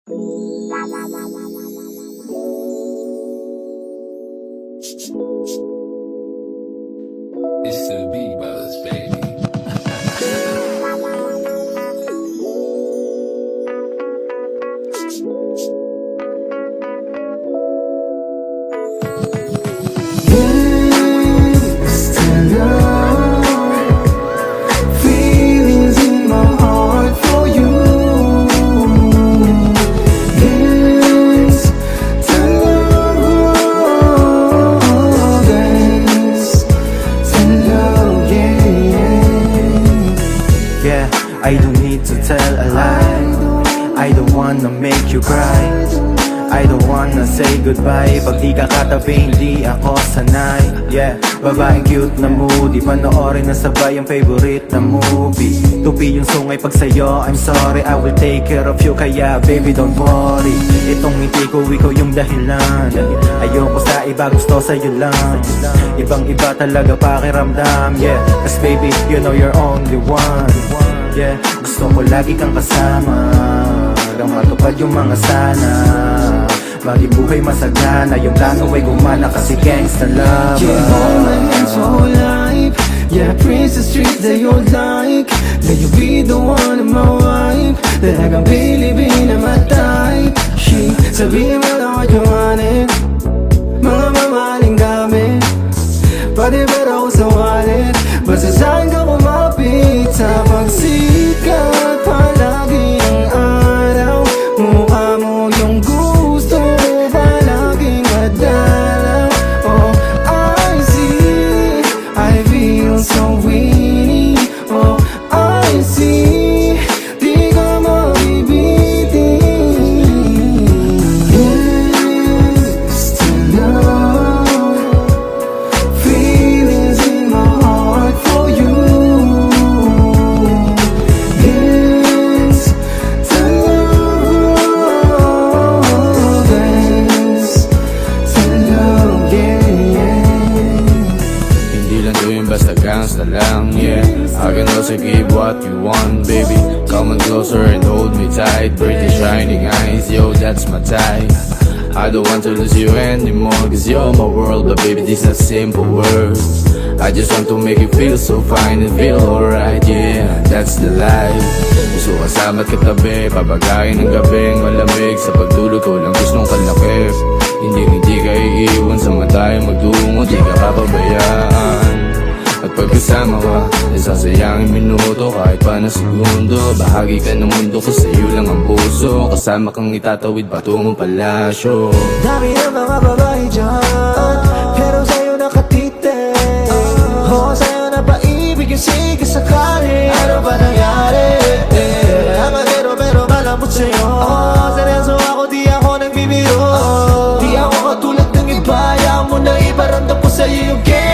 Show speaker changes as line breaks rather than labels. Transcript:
It's the B-Buzz, baby.
Used to love, feelings in my heart for you. Used to love, used to love, yeah. I don't need to tell a lie. I don't wanna make you cry. I don't wanna say goodbye. Pag di ka katabi, hindi ako sanay. Yeah, babaeng cute na moody, panoorin na sabay ang favorite na movie. Tupi yung sungay pag sa'yo, I'm sorry, I will take care of you, kaya baby don't worry. Itong ngiti ko, ikaw yung dahilan. Ayoko sa iba, gusto sa'yo lang. Ibang iba talaga pakiramdam, yeah. Cause baby, you know you're only one. Yeah, gusto ko lagi kang kasama, hanggang matupad yung mga sana. Maging buhay masagana, yung plano ay gumana kasi gangsta love. Yeah, all my hands whole life. Yeah, Princess Street that you like. That you be the one of my wife. Talagang bilibin na matay. She, sabihin mo na what you wanted. Mga mamahaling gamit, pati pera ko sa wallet. Basta saan ka kumapit, sa pagsikat palagi ang araw. Mukha mo yung gusto ko palaging madalaw. Oh, I see, I feel so weak. Oh, I see, di ka mabibitin. Used to love, feelings in my heart for you. Used to love, used to love, yeah.
Hindi lang to yung basta gangsta lang, yeah. I can also give what you want, baby. Come on closer and hold me tight. Pretty shining eyes, yo, that's my type. I don't want to lose you anymore, cause you're my world. But baby, these are simple words. I just want to make you feel so fine and feel alright, yeah. That's the life. Gusto kasama't katabi, papagayin ng gabing malamig. Sa pagtulog ko lang gustong kalakip. Hindi ka iiwan sa mata yung magtungo, di ka papabayaan. At pagkasama ka, nasasayangin minuto kahit pa na segundo. Bahagi ka ng mundo ko, sa'yo lang ang puso. Kasama kang itatawid patungong palasyo.
Dami na mga babae dyan, pero sa'yo nakatitig. Oo, sa'yo na paibig yung sige sakali. Ano ba nangyari? Amadero pero malambot sa'yo. Seryoso ako, di ako nagbibiro. Di ako katulad ng iba, ayaw mo na iparamdam ko sa'yo yung game.